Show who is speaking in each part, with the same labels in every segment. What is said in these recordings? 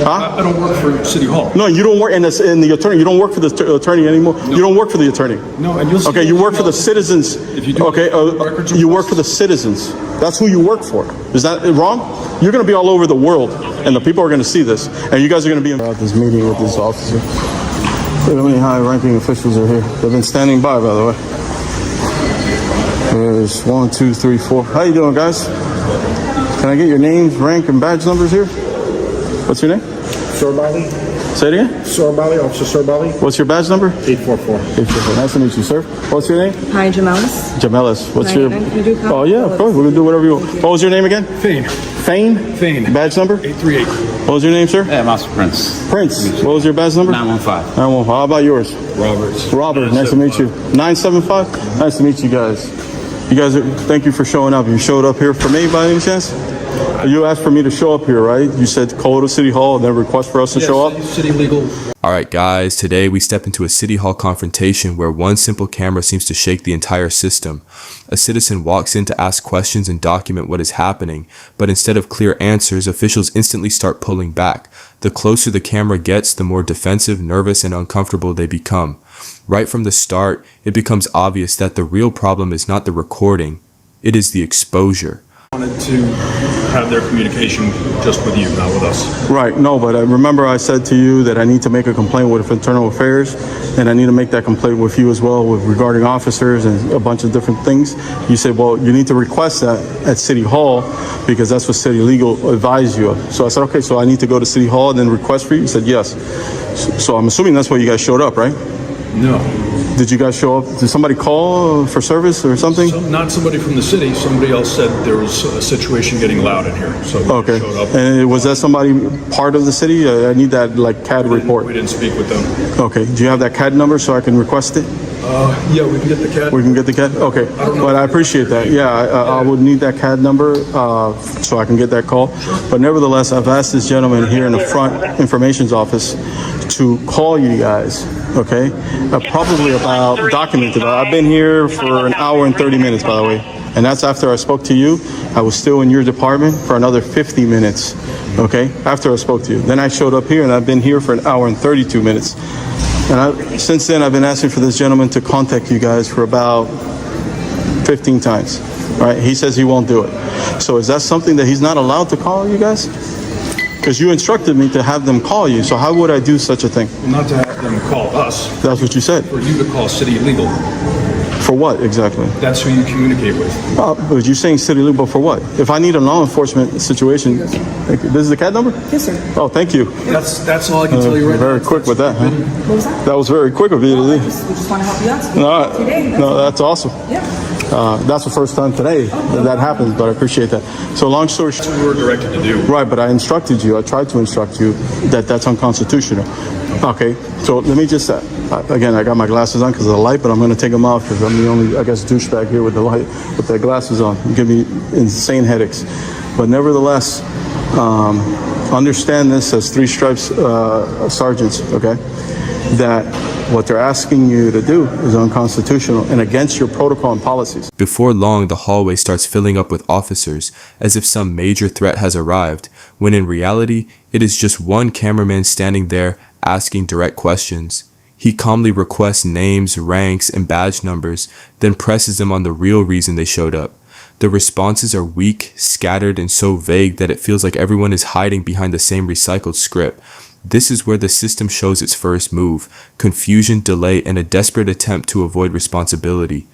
Speaker 1: Huh?
Speaker 2: I don't work for City Hall.
Speaker 1: No, you don't work in the attorney. You don't work for the attorney anymore. No. You don't work for the attorney.
Speaker 2: No, and you'll see.
Speaker 1: Okay, you work for the citizens.
Speaker 2: If you do,
Speaker 1: okay, you work for the citizens. That's who you work for. Is that wrong? You're going to be all over the world, and the people are going to see this, and you guys are going to be involved in this meeting with this officer. Look how many high-ranking officials are here. They've been standing by the way. There's 1, 2, 3, 4. How you doing, guys? Can I get your names, rank, and badge numbers here? What's your name?
Speaker 3: Sorbali.
Speaker 1: Say it again?
Speaker 3: Sorbali, Officer Sorbali.
Speaker 1: What's your badge number?
Speaker 3: 844.
Speaker 1: 844. Nice to meet you, sir. What's your name?
Speaker 4: Hi, Jamelis.
Speaker 1: Jamelis. What's your...
Speaker 4: Can you do
Speaker 1: Oh, yeah, of course. We're going to do whatever you want. What was your name again?
Speaker 2: Fane.
Speaker 1: Fane?
Speaker 2: Fane.
Speaker 1: Badge number?
Speaker 2: 838.
Speaker 1: What was your name, sir?
Speaker 5: Yeah, Master Prince.
Speaker 1: Prince. What was your badge number?
Speaker 5: 915.
Speaker 1: 915. How about yours?
Speaker 2: Roberts.
Speaker 1: Robert. Nice to meet you. 975? Nice to meet you guys. You guys, thank you for showing up. You showed up here for me by any chance? You asked for me to show up here, right? You said call to City Hall and then request for us to show up?
Speaker 2: City legal.
Speaker 6: Alright guys, today we step into a City Hall confrontation where one simple camera seems to shake the entire system. A citizen walks in to ask questions and document what is happening, but instead of clear answers, officials instantly start pulling back. The closer the camera gets, the more defensive, nervous, and uncomfortable they become. Right from the start, it becomes obvious that the real problem is not the recording, it is the exposure.
Speaker 2: Wanted to have their communication just with you, not with us.
Speaker 1: Right, no, but remember I said to you that I need to make a complaint with Internal Affairs, and I need to make that complaint with you as well with regarding officers and a bunch of different things. You said, well, you need to request that at City Hall because that's what City Legal advised you of. So I said, okay, so I need to go to City Hall and then request for you? You said yes. So I'm assuming that's why you guys showed up, right?
Speaker 2: No.
Speaker 1: Did you guys show up? Did somebody call for service or something?
Speaker 2: Not somebody from the city. Somebody else said there was a situation getting loud in here. So we showed up.
Speaker 1: And was that somebody part of the city? I need that like CAD report.
Speaker 2: We didn't speak with them.
Speaker 1: Okay. Do you have that CAD number so I can request it?
Speaker 2: Yeah, we can get the CAD.
Speaker 1: We can get the CAD? Okay. But I appreciate that. Yeah, I would need that CAD number so I can get that call. But nevertheless, I've asked this gentleman here in the front information's office to call you guys, okay? Probably about documented. I've been here for an hour and 30 minutes, by the way. And that's after I spoke to you. I was still in your department for another 50 minutes, okay? After I spoke to you. Then I showed up here and I've been here for an hour and 32 minutes. And since then, I've been asking for this gentleman to contact you guys for about 15 times, right? He says he won't do it. So is that something that he's not allowed to call you guys? Because you instructed me to have them call you, so how would I do such a thing?
Speaker 2: Well, not to have them call us.
Speaker 1: That's what you said.
Speaker 2: For you to call City Legal.
Speaker 1: For what exactly?
Speaker 2: That's who you communicate with.
Speaker 1: But you're saying City Legal for what? If I need a law enforcement situation, this is the CAD number?
Speaker 4: Yes, sir.
Speaker 1: Oh, thank you.
Speaker 2: That's all I can tell you right now.
Speaker 1: Very quick with that, huh?
Speaker 4: What was that?
Speaker 1: That was very quick of you to do.
Speaker 4: We just want to help you out.
Speaker 1: No, that's awesome.
Speaker 4: Yeah.
Speaker 1: That's the first time today that happens, but I appreciate that. So long story short.
Speaker 2: That's what we were directed to do.
Speaker 1: Right, but I instructed you, I tried to instruct you that that's unconstitutional. Okay, so let me just, again, I got my glasses on because of the light, but I'm going to take them off because I'm the only, I guess, douchebag here with the light, with the glasses on. Give me insane headaches. But nevertheless, understand this as three stripes sergeants, okay? That what they're asking you to do is unconstitutional and against your protocol and policies.
Speaker 6: Before long, the hallway starts filling up with officers, as if some major threat has arrived, when in reality, it is just one cameraman standing there asking direct questions. He calmly requests names, ranks, and badge numbers, then presses them on the real reason they showed up. The responses are weak, scattered, and so vague that it feels like everyone is hiding behind the same recycled script. This is where the system shows its first move: confusion, delay, and a desperate attempt to avoid responsibility.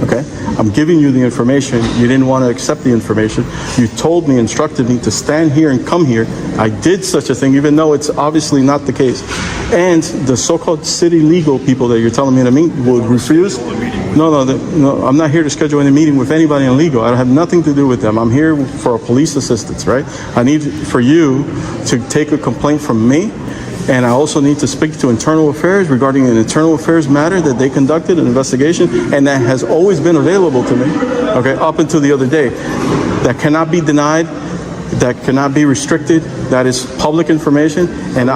Speaker 1: Okay, I'm giving you the information. You didn't want to accept the information. You told me, instructed me to stand here and come here. I did such a thing, even though it's obviously not the case. And the so-called city legal people that you're telling me to meet would refuse. No, I'm not here to schedule any meeting with anybody in legal. I have nothing to do with them. I'm here for a police assistance, right? I need for you to take a complaint from me. And I also need to speak to Internal Affairs regarding an Internal Affairs matter that they conducted, an investigation, and that has always been available to me, okay, up until the other day. That cannot be denied, that cannot be restricted, that is public information, and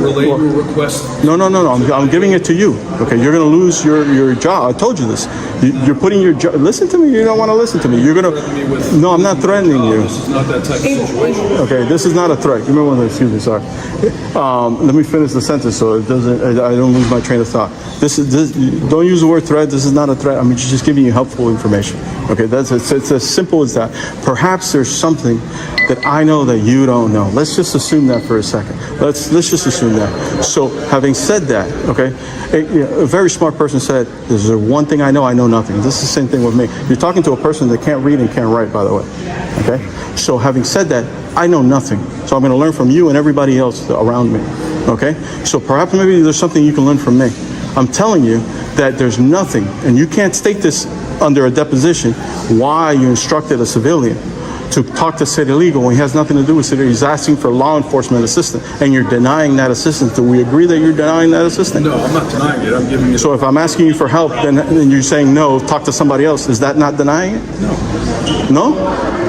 Speaker 2: Relay your request.
Speaker 1: No. I'm giving it to you. Okay, you're going to lose your job. I told you this. You're putting your job. Listen to me. You don't want to listen to me. You're going to. No, I'm not threatening you.
Speaker 2: This is not that type of situation.
Speaker 1: Okay, this is not a threat. Give me one. Excuse me. Sorry. Let me finish the sentence so it doesn't. I don't lose my train of thought. This. Don't use the word threat. This is not a threat. I'm just giving you helpful information. Okay, it's as simple as that. Perhaps there's something that I know that you don't know. Let's just assume that for a second. Let's just assume that. So, having said that, okay, a very smart person said, "There's one thing I know nothing." This is the same thing with me. You're talking to a person that can't read and can't write, by the way. Okay, so having said that, I know nothing. So I'm going to learn from you and everybody else around me. Okay, so perhaps maybe there's something you can learn from me. I'm telling you that there's nothing, and you can't state this under a deposition, why you instructed a civilian to talk to city legal when he has nothing to do with city. He's asking for law enforcement assistance, and you're denying that assistance. Do we agree that you're denying that assistance?
Speaker 2: No, I'm not denying it. I'm giving you.
Speaker 1: So if I'm asking you for help, then you're saying no, talk to somebody else. Is that not denying it?
Speaker 2: No.
Speaker 1: No?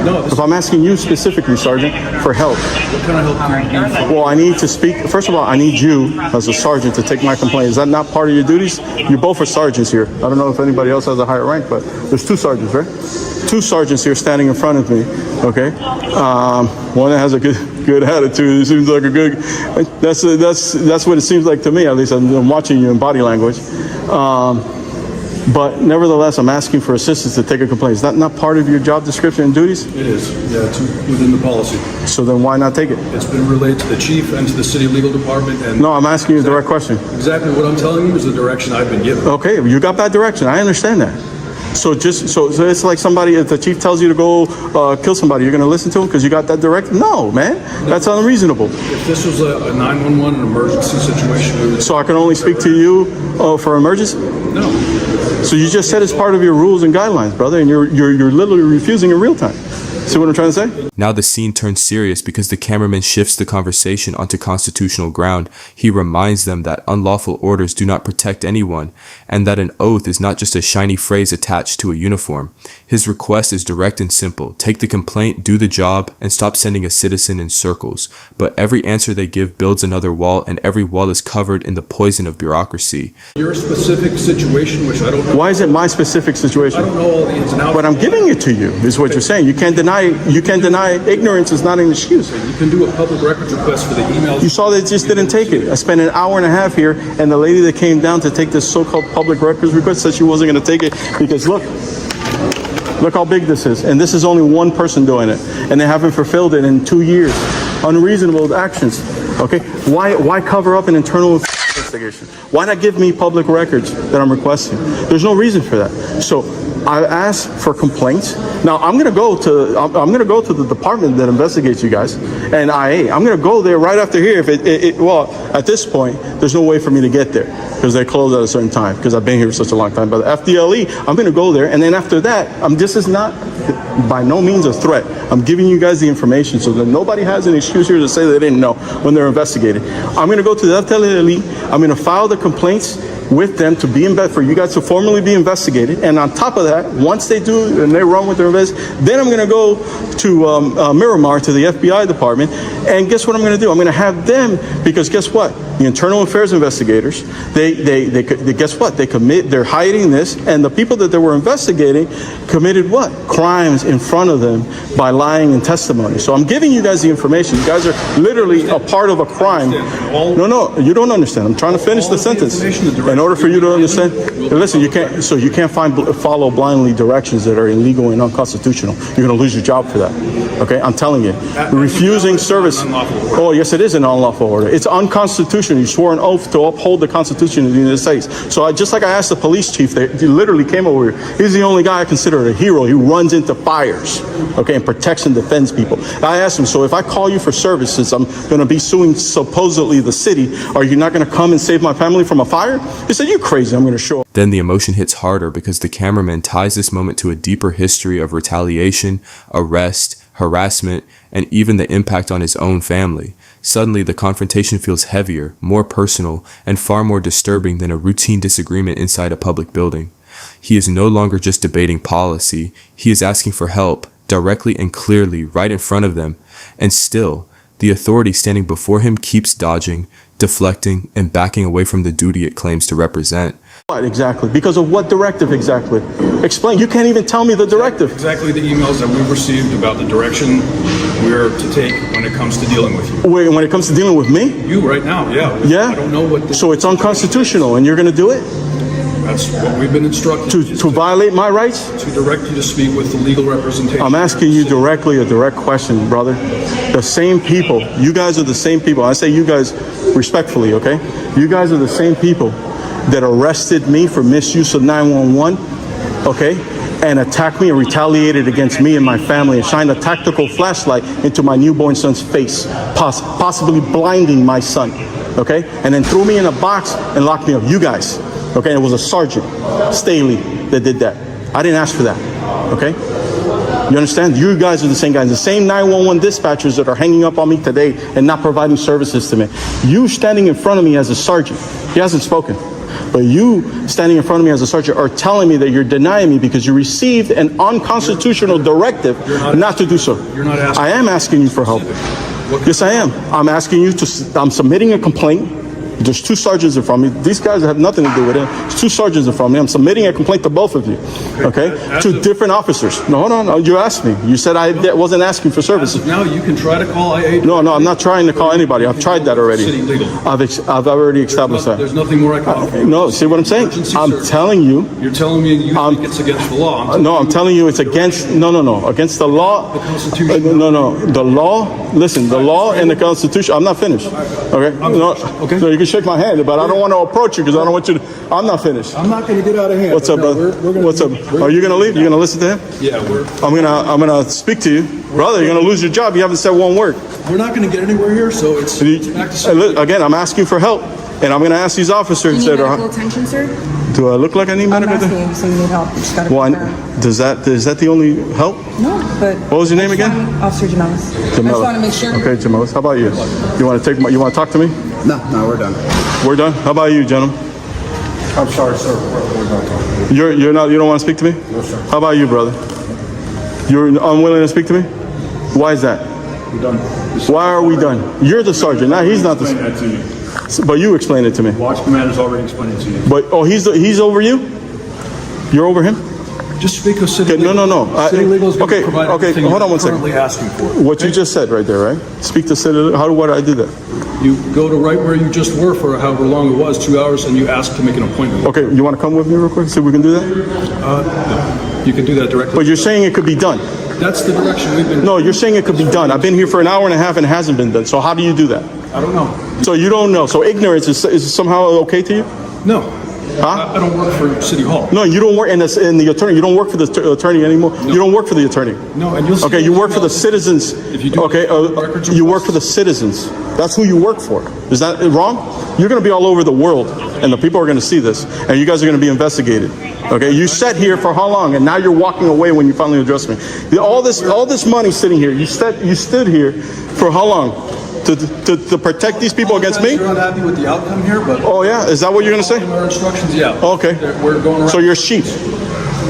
Speaker 2: No.
Speaker 1: If I'm asking you specifically, Sergeant, for help.
Speaker 2: What kind of help can you need?
Speaker 1: Well, I need to speak. First of all, I need you as a sergeant to take my complaint. Is that not part of your duties? You both are sergeants here. I don't know if anybody else has a higher rank, but there's two sergeants, right? Two sergeants here standing in front of me. Okay. One that has a good attitude. He seems like a good. That's what it seems like to me. At least I'm watching you in body language. But nevertheless, I'm asking for assistance to take a complaint. Is that not part of your job description and duties?
Speaker 2: It is. Yeah, it's within the policy.
Speaker 1: So then why not take it?
Speaker 2: It's been relayed to the chief and to the city legal department. And
Speaker 1: no, I'm asking you the direct question.
Speaker 2: Exactly what I'm telling you is the direction I've been given.
Speaker 1: Okay, you got that direction. I understand that. So it's like somebody, if the chief tells you to go kill somebody, you're going to listen to him because you got that direct? No, man, that's unreasonable.
Speaker 2: If this was a 911 emergency situation, we would.
Speaker 1: So I can only speak to you for emergency?
Speaker 2: No.
Speaker 1: So you just said it's part of your rules and guidelines, brother, and you're literally refusing in real time. See what I'm trying to say?
Speaker 6: Now the scene turns serious because the cameraman shifts the conversation onto constitutional ground. He reminds them that unlawful orders do not protect anyone, and that an oath is not just a shiny phrase attached to a uniform. His request is direct and simple. Take the complaint, do the job, and stop sending a citizen in circles. But every answer they give builds another wall, and every wall is covered in the poison of bureaucracy.
Speaker 2: Your specific situation, which I don't know.
Speaker 1: Why is it my specific situation?
Speaker 2: I don't know all the ins and outs.
Speaker 1: But I'm giving it to you, is what you're saying. You can't deny ignorance is not an excuse.
Speaker 2: You can do a public records request for the emails.
Speaker 1: You saw they just didn't take it. I spent an hour and a half here, and the lady that came down to take this so-called public records request said she wasn't going to take it because look how big this is. And this is only one person doing it. And they haven't fulfilled it in 2 years. Unreasonable actions. Okay? Why cover up an internal investigation? Why not give me public records that I'm requesting? There's no reason for that. So I asked for complaints. Now I'm gonna go to the department that investigates you guys, and IA. I'm gonna go there right after here. Well, at this point, there's no way for me to get there because they close at a certain time. Because I've been here for such a long time. But the FDLE, I'm gonna go there, and then after that, this is not by no means a threat. I'm giving you guys the information so that nobody has an excuse here to say they didn't know when they're investigating. I'm gonna go to the FDLE. I'm gonna file the complaints with them to be for you guys to formally be investigated, and on top of that, once they do and they run with their investigation, then I'm going to go to Miramar to the FBI department, and guess what I'm going to do? I'm going to have them, because guess what? The internal affairs investigators, they guess what? They're hiding this, and the people that they were investigating committed what? Crimes in front of them by lying in testimony. So I'm giving you guys the information. You guys are literally a part of a crime. No, you don't understand. I'm trying to finish the sentence. In order for you to understand, listen, you can't follow blindly directions that are illegal and unconstitutional. You're going to lose your job for that. Okay, I'm telling you. Refusing service. Oh, yes, it is an unlawful order. It's unconstitutional. You swore an oath to uphold the Constitution of the United States. So just like I asked the police chief, he literally came over here. He's the only guy I consider a hero. He runs into fires, okay, and protects and defends people. I asked him, so if I call you for services, I'm going to be suing supposedly the city. Are you not going to come and save my family from a fire? He said, "You crazy, I'm going to show up."
Speaker 6: Then the emotion hits harder because the cameraman ties this moment to a deeper history of retaliation, arrest, harassment, and even the impact on his own family. Suddenly, the confrontation feels heavier, more personal, and far more disturbing than a routine disagreement inside a public building. He is no longer just debating policy, he is asking for help, directly and clearly, right in front of them. And still, The authority standing before him keeps dodging, deflecting, and backing away from the duty it claims to represent.
Speaker 1: What exactly? Because of what directive exactly? Explain. You can't even tell me the directive.
Speaker 2: Exactly the emails that we've received about the direction we're to take when it comes to dealing with you.
Speaker 1: Wait, when it comes to dealing with me?
Speaker 2: You right now, yeah.
Speaker 1: Yeah?
Speaker 2: I don't know what.
Speaker 1: So it's unconstitutional, and you're going to do it?
Speaker 2: That's what we've been instructed.
Speaker 1: To violate my rights?
Speaker 2: To direct you to speak with the legal representation.
Speaker 1: I'm asking you directly a direct question, brother. The same people, you guys are the same people. I say you guys respectfully, okay? You guys are the same people that arrested me for misuse of 911, okay? And attacked me and retaliated against me and my family and shined a tactical flashlight into my newborn son's face, possibly blinding my son, okay? And then threw me in a box and locked me up. You guys, okay? It was a Sergeant Staley that did that. I didn't ask for that, okay? You understand? You guys are the same guys, the same 911 dispatchers that are hanging up on me today and not providing services to me. You standing in front of me as a sergeant, he hasn't spoken, but you standing in front of me as a sergeant are telling me that you're denying me because you received an unconstitutional directive not to do so.
Speaker 2: You're not asking.
Speaker 1: I am asking you for help. Yes, I am. I'm asking you to, I'm submitting a complaint. There's two sergeants in front of me. These guys have nothing to do with it. There's two sergeants in front of me. I'm submitting a complaint to both of you, okay? To different officers. No, hold on. You asked me. You said I wasn't asking for services.
Speaker 2: Now you can try to call IA.
Speaker 1: No, I'm not trying to call anybody. I've tried that already.
Speaker 2: City legal.
Speaker 1: I've already established that.
Speaker 2: There's nothing more I can offer.
Speaker 1: No, see what I'm saying? I'm telling you.
Speaker 2: You're telling me you think it's against the law.
Speaker 1: No, I'm telling you it's against, no, against the law.
Speaker 2: The Constitution.
Speaker 1: No, the law, listen, the law and the Constitution, I'm not finished, okay? No,
Speaker 2: okay.
Speaker 1: No, you can shake my hand, but I don't want to approach you because I don't want you to, I'm not finished.
Speaker 3: I'm not going to get out of hand.
Speaker 1: What's up, brother? What's up? Are you going to leave? You're going to listen to him?
Speaker 2: Yeah,
Speaker 1: I'm going to speak to you. Brother, you're going to lose your job. You haven't said one word.
Speaker 2: we're not going to get anywhere here, so it's back to
Speaker 1: Again, I'm asking for help. And I'm going to ask these officers
Speaker 4: You need
Speaker 1: that are,
Speaker 4: medical attention, sir?
Speaker 1: do I look like I need
Speaker 4: I'm
Speaker 1: medical
Speaker 4: asking
Speaker 1: attention?
Speaker 4: you, so you need help. You just gotta
Speaker 1: One,
Speaker 4: confirm.
Speaker 1: is that the only help?
Speaker 4: No, but.
Speaker 1: What was your name again?
Speaker 4: Officer Jamelis. I just want to make sure.
Speaker 1: Okay, Jamelis. How about you? You want to you want to talk to me?
Speaker 3: No, we're done.
Speaker 1: We're done. How about you, gentlemen?
Speaker 3: I'm sorry, sir. We're done.
Speaker 1: You don't want to speak to me?
Speaker 3: No, sir.
Speaker 1: How about you, brother? You're unwilling to speak to me? Why is that?
Speaker 3: We're done.
Speaker 1: Why are we done? You're the sergeant. Now he's not the.
Speaker 3: Explain that to you.
Speaker 1: But you explain it to me.
Speaker 3: Watch commander's already explained it to you.
Speaker 1: But he's over you. You're over him.
Speaker 2: just speak of city
Speaker 1: Okay,
Speaker 2: legal.
Speaker 1: no.
Speaker 2: City legal is going
Speaker 1: Okay,
Speaker 2: to provide
Speaker 1: okay,
Speaker 2: everything
Speaker 1: hold on
Speaker 2: you're
Speaker 1: one second.
Speaker 2: currently asking for.
Speaker 1: What you just said right there, right? Speak to city. How do I do that?
Speaker 2: You go to right where you just were for however long it was, 2 hours, and you ask to make an appointment.
Speaker 1: Okay, you want to come with me real quick? See if we can do that.
Speaker 2: You can do that directly.
Speaker 1: But you're saying it could be done.
Speaker 2: That's the direction we've been.
Speaker 1: No, you're saying it could be done. I've been here for an hour and a half and it hasn't been done. So how do you do that?
Speaker 2: I don't know.
Speaker 1: So you don't know. So ignorance is somehow okay to you?
Speaker 2: No.
Speaker 1: Huh?
Speaker 2: I don't work for City Hall.
Speaker 1: No, you don't work in the attorney. You don't work for the attorney anymore. No. You don't work for the attorney.
Speaker 2: No, and you'll see.
Speaker 1: Okay, you work for the citizens.
Speaker 2: If you do
Speaker 1: Okay,
Speaker 2: records
Speaker 1: you work for the citizens. That's who you work for. Is that wrong? You're going to be all over the world, and the people are going to see this, and you guys are going to be investigated. Okay, you sat here for how long, and now you're walking away when you finally address me. All this money sitting here. You stood here for how long? To protect these people against me?
Speaker 2: You're unhappy with the outcome here, but.
Speaker 1: Oh yeah, is that what you're going to say?
Speaker 2: Our instructions, yeah.
Speaker 1: Okay.
Speaker 2: We're going around.
Speaker 1: So you're sheep.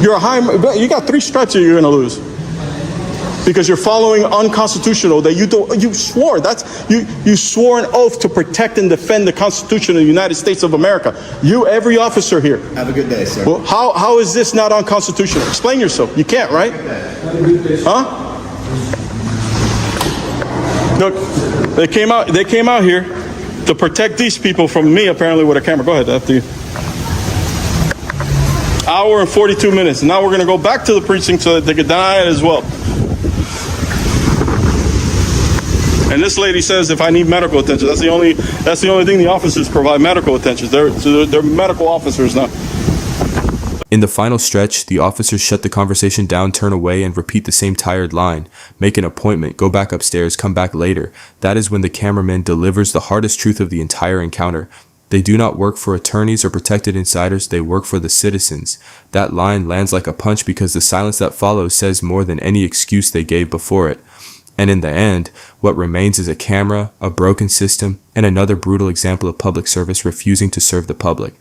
Speaker 1: You're a high. You got 3 stripes that you're going to lose because you're following unconstitutional. That you swore. You swore an oath to protect and defend the Constitution of the United States of America. Every officer here.
Speaker 3: Have a good day, sir.
Speaker 1: Well, how is this not unconstitutional? Explain yourself. You can't, right? Huh? Look, they came out here to protect these people from me, apparently, with a camera. Go ahead, after you. Hour and 42 minutes. Now we're going to go back to the precinct so that they could deny it as well. And this lady says if I need medical attention, that's the only thing the officers provide, medical attention. They're medical officers now.
Speaker 6: In the final stretch, the officers shut the conversation down, turn away, and repeat the same tired line. Make an appointment, go back upstairs, come back later. That is when the cameraman delivers the hardest truth of the entire encounter. They do not work for attorneys or protected insiders, they work for the citizens. That line lands like a punch because the silence that follows says more than any excuse they gave before it. And in the end, what remains is a camera, a broken system, and another brutal example of public service refusing to serve the public.